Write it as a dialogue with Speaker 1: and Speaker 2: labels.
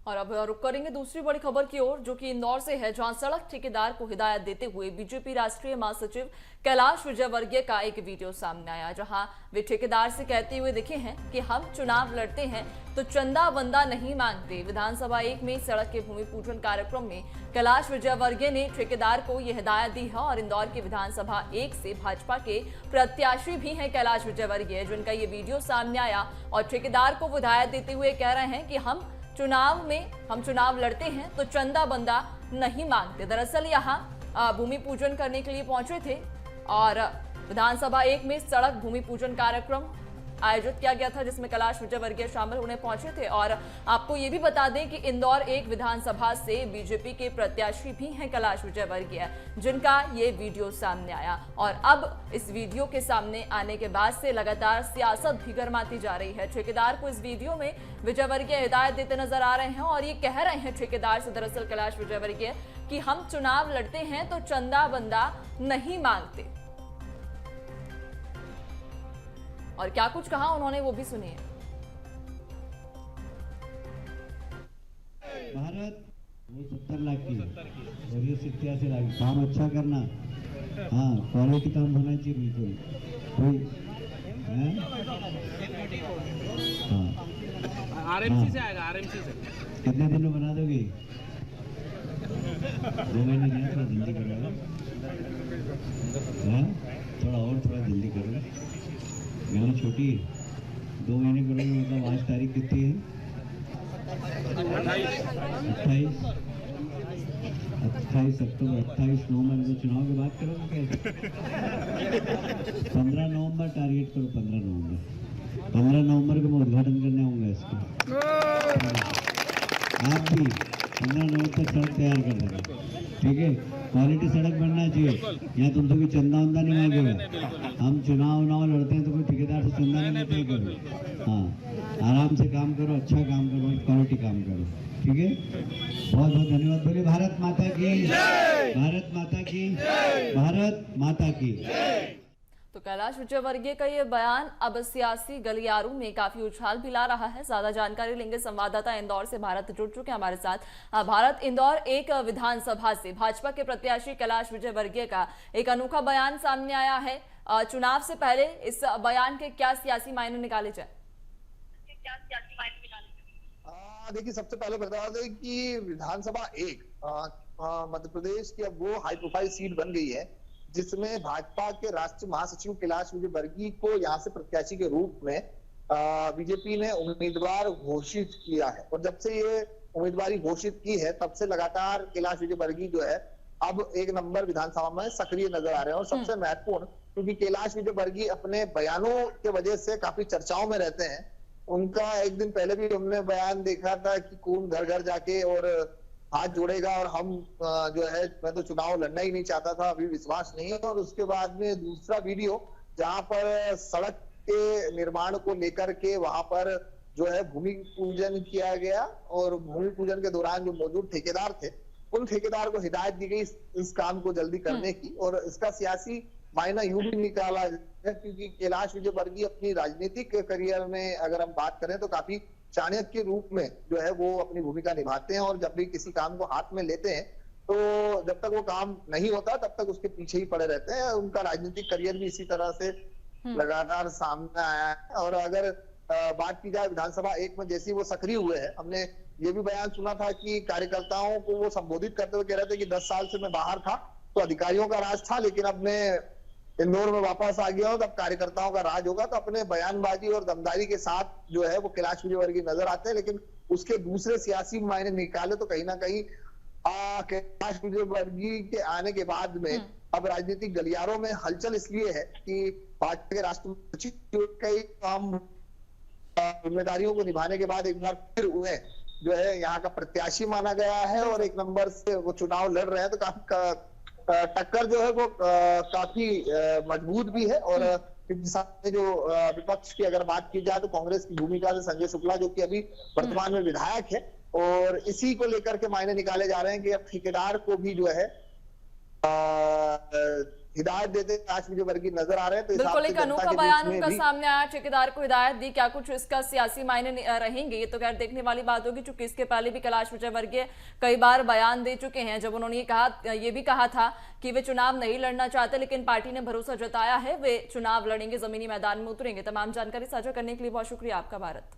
Speaker 1: और अब रुक करेंगे दूसरी बड़ी खबर की ओर, जो कि इंदौर से है, जहां सड़क ठेकेदार को हिदायत देते हुए बीजेपी राष्ट्रीय महासचिव कैलाश विजयवर्गीय का एक वीडियो सामने आया, जहां वे ठेकेदार से कहते हुए दिखे हैं कि हम चुनाव लड़ते हैं तो चंदा वंदा नहीं मांगते। विधानसभा 1 में सड़क के भूमि पूजन कार्यक्रम में कैलाश विजयवर्गीय ने ठेकेदार को यह हिदायत दी है। और इंदौर की विधानसभा 1 से भाजपा के प्रत्याशी भी हैं कैलाश विजयवर्गीय, जिनका ये वीडियो सामने आया और ठेकेदार को हिदायत देते हुए कह रहे हैं कि हम चुनाव लड़ते हैं तो चंदा बंदा नहीं मांगते। दरअसल यहाँ भूमि पूजन करने के लिए पहुंचे थे और विधानसभा 1 में सड़क भूमि पूजन कार्यक्रम आयोजित किया गया था, जिसमें कैलाश विजयवर्गीय शामिल होने पहुंचे थे। और आपको ये भी बता दें कि इंदौर 1 विधानसभा से बीजेपी के प्रत्याशी भी हैं कैलाश विजयवर्गीय, जिनका ये वीडियो सामने आया। और अब इस वीडियो के सामने आने के बाद से लगातार सियासत भी गर्माती जा रही है। ठेकेदार को इस वीडियो में विजयवर्गीय हिदायत देते नजर आ रहे हैं और ये कह रहे हैं ठेकेदार से, दरअसल कैलाश विजयवर्गीय, कि हम चुनाव लड़ते हैं तो चंदा बंदा नहीं मांगते। और क्या कुछ कहा उन्होंने वो भी सुनिए।
Speaker 2: भारत वो 70 लाख की और ये 87 लाख। काम अच्छा करना, हाँ, क्वालिटी काम होना चाहिए बिल्कुल। कोई
Speaker 3: आरएमसी से आएगा, आरएमसी से।
Speaker 2: कितने दिन में बना दोगे? 2 महीने नहीं, थोड़ा जल्दी करो। थोड़ा जल्दी करो। मेरी छोटी 2 महीने करोगे मतलब आज तारीख कितनी है? 28 अक्टूबर, 28 नवंबर को चुनाव के बाद करोगे क्या? 15 नवंबर टारगेट करो। 15 नवंबर को मैं उद्घाटन करने आऊंगा इसको। आप भी 15 नवंबर तक सड़क तैयार कर देना, ठीक है? क्वालिटी सड़क बनना चाहिए। यहाँ तुमसे कोई चंदा वंदा नहीं मांगेगा। हम चुनाव लड़ते हैं तो कोई ठेकेदार से चंदा नहीं लेते करो। हाँ, आराम से काम करो, अच्छा काम करो, क्वालिटी काम करो, ठीक है? बहुत बहुत धन्यवाद। बोलिए भारत माता की, भारत माता की, भारत माता की।
Speaker 1: तो कैलाश विजयवर्गीय का ये बयान अब सियासी गलियारों में काफी उछाल भी ला रहा है। ज्यादा जानकारी लेंगे, संवाददाता इंदौर से भारत जुड़ चुके हैं हमारे साथ। भारत, इंदौर 1 विधानसभा से भाजपा के प्रत्याशी कैलाश विजयवर्गीय का एक अनोखा बयान सामने आया है। चुनाव से पहले इस बयान के क्या सियासी मायने निकाले जाए?
Speaker 4: देखिए, सबसे पहले बता दें कि विधानसभा 1 मध्य प्रदेश की अब वो हाई प्रोफाइल सीट बन गई है, जिसमें भाजपा के राष्ट्रीय महासचिव कैलाश विजयवर्गीय को यहाँ से प्रत्याशी के रूप में बीजेपी ने उम्मीदवार घोषित किया है। और जब से ये उम्मीदवारी घोषित की है, तब से लगातार कैलाश विजयवर्गीय जो है अब 1 नंबर विधानसभा में सक्रिय नजर आ रहे हैं। और सबसे महत्वपूर्ण, क्योंकि कैलाश विजयवर्गीय अपने बयानों के वजह से काफी चर्चाओं में रहते हैं। उनका एक दिन पहले भी हमने बयान देखा था कि कौन घर घर जाके और हाथ जोड़ेगा और हम जो है, मैं तो चुनाव लड़ना ही नहीं चाहता था, अभी विश्वास नहीं है। और उसके बाद में दूसरा वीडियो जहां पर सड़क के निर्माण को लेकर के वहां पर जो है भूमि पूजन किया गया और भूमि पूजन के दौरान जो मौजूद ठेकेदार थे, उन ठेकेदार को हिदायत दी गई इस काम को जल्दी करने की। और इसका सियासी मायना यूं भी निकाला है, क्योंकि कैलाश विजयवर्गीय अपनी राजनीतिक करियर में अगर हम बात करें तो काफी चाणक्य के रूप में जो है वो अपनी भूमिका निभाते हैं। और जब भी किसी काम को हाथ में लेते हैं तो जब तक वो काम नहीं होता तब तक उसके पीछे ही पड़े रहते हैं। उनका राजनीतिक करियर भी इसी तरह से लगातार सामने आया है। और अगर बात की जाए विधानसभा 1 में जैसे वो सक्रिय हुए हैं, हमने ये भी बयान सुना था कि कार्यकर्ताओं को वो संबोधित करते हुए कह रहे थे कि 10 साल से मैं बाहर था तो अधिकारियों का राज था, लेकिन अब मैं इंदौर में वापस आ गया हूं, तब कार्यकर्ताओं का राज होगा। तो अपने बयानबाजी और दमदारी के साथ जो है वो कैलाश विजयवर्गीय नजर आते हैं। लेकिन उसके दूसरे सियासी मायने निकाले तो कहीं ना कहीं कैलाश विजयवर्गीय के आने के बाद में अब राजनीतिक गलियारों में हलचल इसलिए है कि भाजपा के राष्ट्रीय सचिव कई काम जिम्मेदारियों को निभाने के बाद एक बार फिर उन्हें जो है यहाँ का प्रत्याशी माना गया है और 1 नंबर से वो चुनाव लड़ रहे हैं। तो काफी टक्कर जो है वो काफी मजबूत भी है। और जो विपक्ष की अगर बात की जाए तो कांग्रेस की भूमिका से संजय शुक्ला, जो कि अभी वर्तमान में विधायक है, और इसी को लेकर के मायने निकाले जा रहे हैं कि अब ठेकेदार को भी जो है हिदायत देते कैलाश विजयवर्गीय नजर आ रहे हैं। तो इस
Speaker 1: बिल्कुल,
Speaker 4: हिसाब से
Speaker 1: एक
Speaker 4: जनता
Speaker 1: अनोखा
Speaker 4: के
Speaker 1: बयान
Speaker 4: बीच में
Speaker 1: उनका
Speaker 4: भी
Speaker 1: सामने आया, ठेकेदार को हिदायत दी, क्या कुछ इसका सियासी मायने रहेंगे ये तो खैर देखने वाली बात होगी, चूंकि इसके पहले भी कैलाश विजयवर्गीय कई बार बयान दे चुके हैं, जब उन्होंने ये भी कहा था कि वे चुनाव नहीं लड़ना चाहते, लेकिन पार्टी ने भरोसा जताया है वे चुनाव लड़ेंगे, जमीनी मैदान में उतरेंगे। तमाम जानकारी साझा करने के लिए बहुत शुक्रिया आपका भारत।